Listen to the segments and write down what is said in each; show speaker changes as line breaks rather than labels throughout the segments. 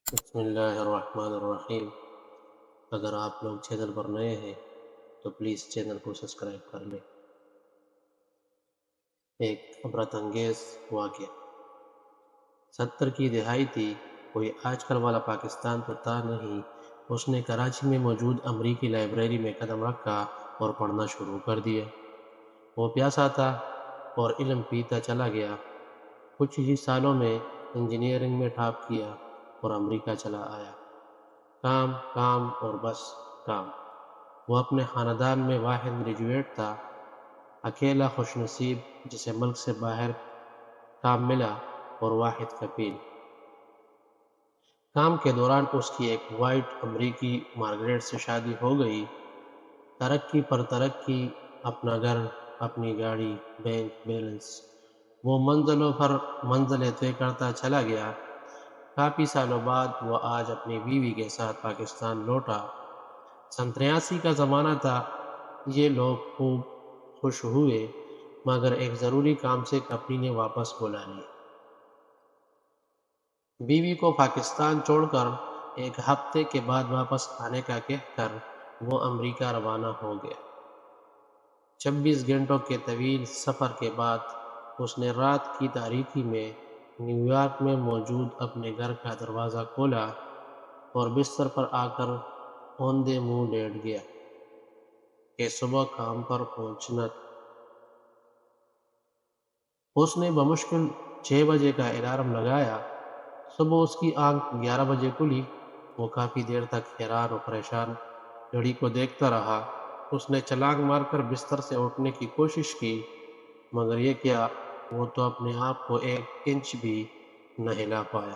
بسم اللہ الرحمن الرحیم۔ اگر آپ لوگ چینل پر نئے ہیں تو پلیز چینل کو سبسکرائب کر لیں۔ ایک عبرت انگیز واقعہ۔ 70 کی دہائی تھی، کوئی آج کل والا پاکستان تو تھا نہیں۔ اس نے کراچی میں موجود امریکی لائبریری میں قدم رکھا اور پڑھنا شروع کر دیا۔ وہ پیاسا تھا اور علم پیتا چلا گیا۔ کچھ ہی سالوں میں انجینئرنگ میں ٹاپ کیا اور امریکہ چلا آیا۔ کام کام اور بس کام۔ وہ اپنے خاندان میں واحد گریجویٹ تھا، اکیلا خوش نصیب جسے ملک سے باہر کام ملا، اور واحد کفیل۔ کام کے دوران اس کی ایک وائٹ امریکی مارگریٹ سے شادی ہو گئی۔ ترقی پر ترقی، اپنا گھر، اپنی گاڑی، بینک بیلنس، وہ منزلوں پر منزلیں طے کرتا چلا گیا۔ کافی سالوں بعد وہ آج اپنی بیوی کے ساتھ پاکستان لوٹا۔ 83 کا زمانہ تھا۔ یہ لوگ خوب خوش ہوئے، مگر ایک ضروری کام سے کمپنی نے واپس بلا لیا۔ بیوی کو پاکستان چھوڑ کر ایک ہفتے کے بعد واپس آنے کا کہہ کر وہ امریکہ روانہ ہو گیا۔ 26 گھنٹوں کے طویل سفر کے بعد اس نے رات کی تاریکی میں نیو یارک میں موجود اپنے گھر کا دروازہ کھولا اور بستر پر آ کر اوندے منہ لیٹ گیا کہ صبح کام پر پہنچنا تھا۔ اس نے بمشکل 6 بجے کا الارم لگایا۔ صبح اس کی آنکھ 11 بجے کھلی۔ وہ کافی دیر تک حیران و پریشان گھڑی کو دیکھتا رہا۔ اس نے چھلانگ مار کر بستر سے اٹھنے کی کوشش کی، مگر یہ کیا، وہ تو اپنے آپ کو 1 انچ بھی نہ ہلا پایا۔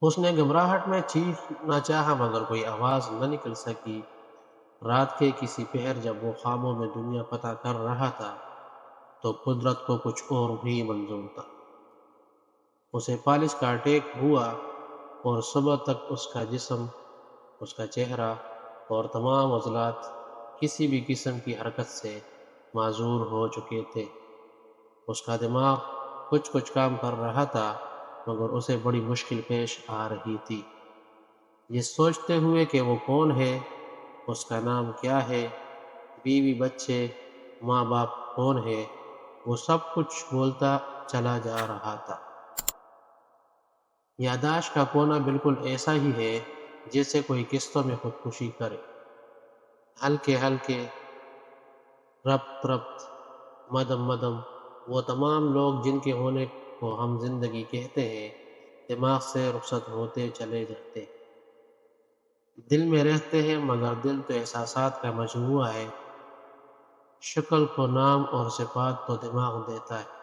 اس نے گھبراہٹ میں چیخنا چاہا مگر کوئی آواز نہ نکل سکی۔ رات کے کسی پہر جب وہ خوابوں میں دنیا پتہ کر رہا تھا تو قدرت کو کچھ اور بھی منظور تھا۔ اسے فالج کا اٹیک ہوا اور صبح تک اس کا جسم، اس کا چہرہ اور تمام عضلات کسی بھی قسم کی حرکت سے معذور ہو چکے تھے۔ اس کا دماغ کچھ کام کر رہا تھا مگر اسے بڑی مشکل پیش آ رہی تھی، یہ سوچتے ہوئے کہ وہ کون ہے، اس کا نام کیا ہے، بیوی بچے ماں باپ کون ہے۔ وہ سب کچھ بولتا چلا جا رہا تھا۔ یادداشت کا کونا بالکل ایسا ہی ہے جیسے کوئی قسطوں میں خودکشی کرے۔ ہلکے ہلکے، ربط ربط، مدم مدم، وہ تمام لوگ جن کے ہونے کو ہم زندگی کہتے ہیں دماغ سے رخصت ہوتے چلے جاتے ہیں۔ دل میں رہتے ہیں مگر دل تو احساسات کا مجموعہ ہے۔ شکل کو نام اور صفات تو دماغ دیتا ہے۔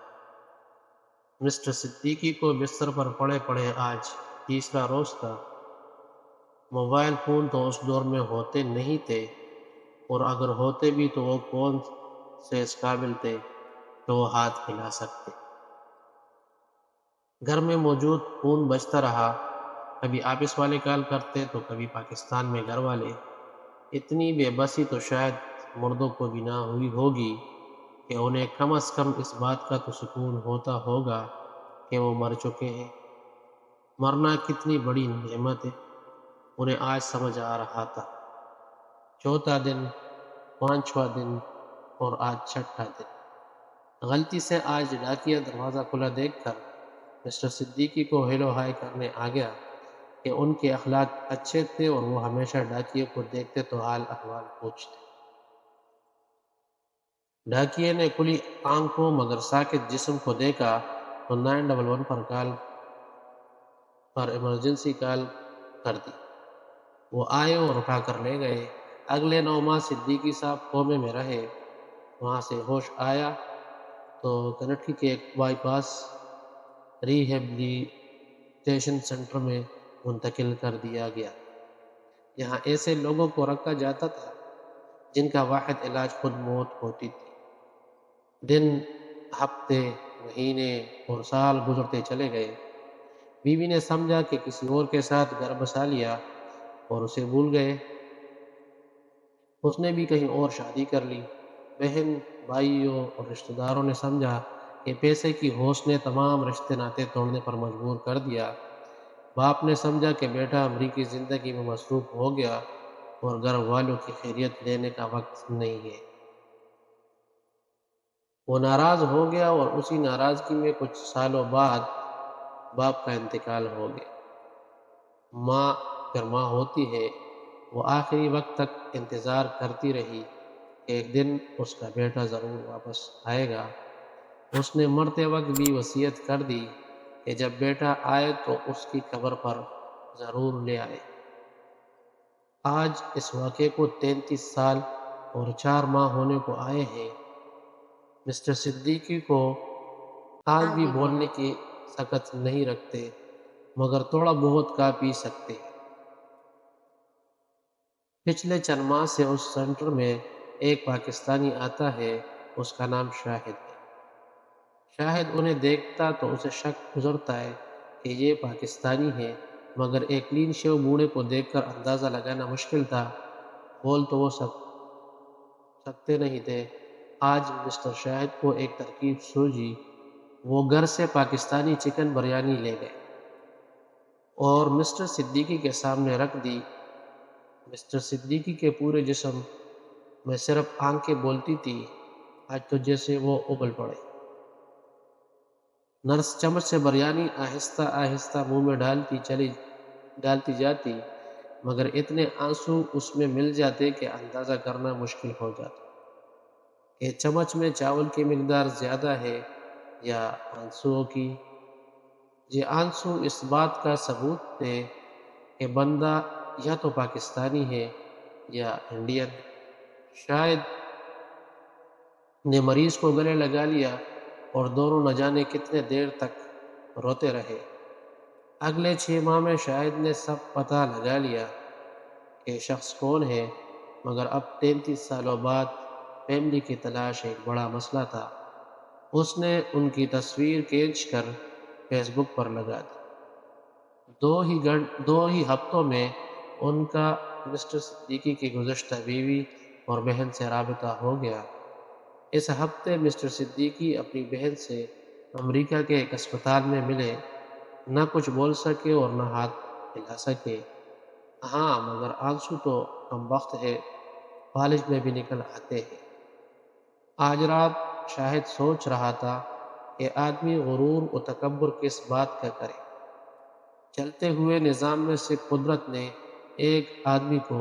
مسٹر صدیقی کو بستر پر پڑے پڑے آج تیسرا روز تھا۔ موبائل فون تو اس دور میں ہوتے نہیں تھے، اور اگر ہوتے بھی تو وہ کون سے اس قابل تھے تو وہ ہاتھ ہلا سکتے۔ گھر میں موجود فون بجتا رہا، کبھی آفس والے کال کرتے تو کبھی پاکستان میں گھر والے۔ اتنی بے بسی تو شاید مردوں کو بھی نہ ہوئی ہوگی کہ انہیں کم از کم اس بات کا تو سکون ہوتا ہوگا کہ وہ مر چکے ہیں۔ مرنا کتنی بڑی نعمت ہے، انہیں آج سمجھ آ رہا تھا۔ چوتھا دن، 5واں دن اور آج 6واں دن۔ غلطی سے آج ڈاکیہ دروازہ کھلا دیکھ کر مسٹر صدیقی کو ہیلو ہائی کرنے آ گیا کہ ان کے اخلاق اچھے تھے اور وہ ہمیشہ ڈاکیے کو دیکھتے تو حال احوال پوچھتے۔ ڈاکیے نے کھلی آنکھوں مگر ساکت جسم کو دیکھا تو 911 پر ایمرجنسی کال کر دی۔ وہ آئے اور اٹھا کر لے گئے۔ اگلے 9 ماہ صدیقی صاحب کومے میں رہے۔ وہاں سے ہوش آیا تو کنٹکی کے ایک بائی پاس ریہیبلیٹیشن سینٹر میں منتقل کر دیا گیا۔ یہاں ایسے لوگوں کو رکھا جاتا تھا جن کا واحد علاج خود موت ہوتی تھی۔ دن، ہفتے، مہینے اور سال گزرتے چلے گئے۔ بیوی نے سمجھا کہ کسی اور کے ساتھ گھر بسا لیا اور اسے بھول گئے۔ اس نے بھی کہیں اور شادی کر لی۔ بہن، بھائیوں اور رشتہ داروں نے سمجھا کہ پیسے کی ہوس نے تمام رشتے ناطے توڑنے پر مجبور کر دیا۔ باپ نے سمجھا کہ بیٹا امریکی زندگی میں مصروف ہو گیا اور گھر والوں کی خیریت لینے کا وقت نہیں ہے۔ وہ ناراض ہو گیا اور اسی ناراضگی میں کچھ سالوں بعد باپ کا انتقال ہو گیا۔ ماں پھر ماں ہوتی ہے، وہ آخری وقت تک انتظار کرتی رہی کہ ایک دن اس کا بیٹا ضرور واپس آئے گا۔ اس نے مرتے وقت بھی وصیت کر دی کہ جب بیٹا آئے تو اس کی قبر پر ضرور لے آئے۔ آج اس واقعے کو 33 سال اور 4 ماہ ہونے کو آئے ہیں۔ مسٹر صدیقی کو آج بھی بولنے کی طاقت نہیں رکھتے، مگر تھوڑا بہت کا پی سکتے ہیں۔ پچھلے چند ماہ سے اس سینٹر میں ایک پاکستانی آتا ہے، اس کا نام شاہد ہے۔ شاہد انہیں دیکھتا تو اسے شک گزرتا ہے کہ یہ پاکستانی ہے، مگر ایک کلین شیو بوڑھے کو دیکھ کر اندازہ لگانا مشکل تھا۔ بول تو وہ سکتے نہیں تھے۔ آج مسٹر شاہد کو ایک ترکیب سوجی، وہ گھر سے پاکستانی چکن بریانی لے گئے اور مسٹر صدیقی کے سامنے رکھ دی۔ مسٹر صدیقی کے پورے جسم میں صرف آنکھیں بولتی تھی، آج تو جیسے وہ اگل پڑے۔ نرس چمچ سے بریانی آہستہ آہستہ منہ میں ڈالتی جاتی، مگر اتنے آنسو اس میں مل جاتے کہ اندازہ کرنا مشکل ہو جاتا کہ چمچ میں چاول کی مقدار زیادہ ہے یا آنسوؤں کی۔ یہ آنسو اس بات کا ثبوت تھے کہ بندہ یا تو پاکستانی ہے یا انڈین۔ شاید نے مریض کو گلے لگا لیا اور دونوں نہ جانے کتنے دیر تک روتے رہے۔ اگلے 6 ماہ میں شاہد نے سب پتہ لگا لیا کہ شخص کون ہے، مگر اب 33 سالوں بعد فیملی کی تلاش ایک بڑا مسئلہ تھا۔ اس نے ان کی تصویر کھینچ کر فیس بک پر لگا دی۔ 2 ہی ہفتوں میں ان کا مسٹر صدیقی کی گزشتہ بیوی اور بہن سے رابطہ ہو گیا۔ اس ہفتے مسٹر صدیقی اپنی بہن سے امریکہ کے ایک اسپتال میں ملے۔ نہ کچھ بول سکے اور نہ ہاتھ ہلا سکے۔ ہاں، مگر آنسو تو کم وقت ہے، فالج میں بھی نکل آتے ہیں۔ آج رات شاہد سوچ رہا تھا کہ آدمی غرور و تکبر کس بات کا کرے۔ چلتے ہوئے نظام میں سے قدرت نے ایک آدمی کو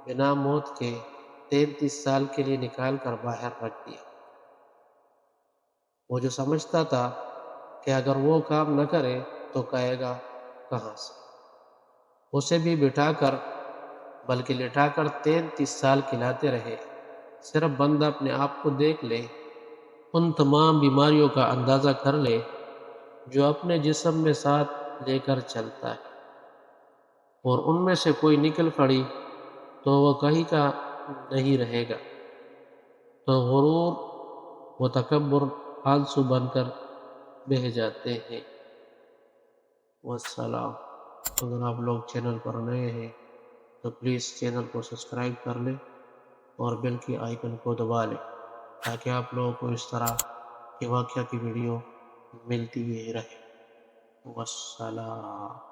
بنا موت کے 33 سال کے لیے نکال کر باہر رکھ دیا۔ وہ جو سمجھتا تھا کہ اگر وہ کام نہ کرے تو کہے گا کہاں سے، اسے بھی بٹھا کر بلکہ لٹا کر 33 سال کھلاتے رہے۔ صرف بندہ اپنے آپ کو دیکھ لے، ان تمام بیماریوں کا اندازہ کر لے جو اپنے جسم میں ساتھ لے کر چلتا ہے، اور ان میں سے کوئی نکل پڑی تو وہ کہیں کا نہیں رہے گا، تو غرور و تکبر آنسو بن کر بہہ جاتے ہیں۔ والسلام۔ اگر آپ لوگ چینل پر نئے ہیں تو پلیز چینل کو سبسکرائب کر لیں اور بیل کی آئیکن کو دبا لیں تاکہ آپ لوگوں کو اس طرح کے واقعہ کی ویڈیو ملتی رہے۔ والسلام۔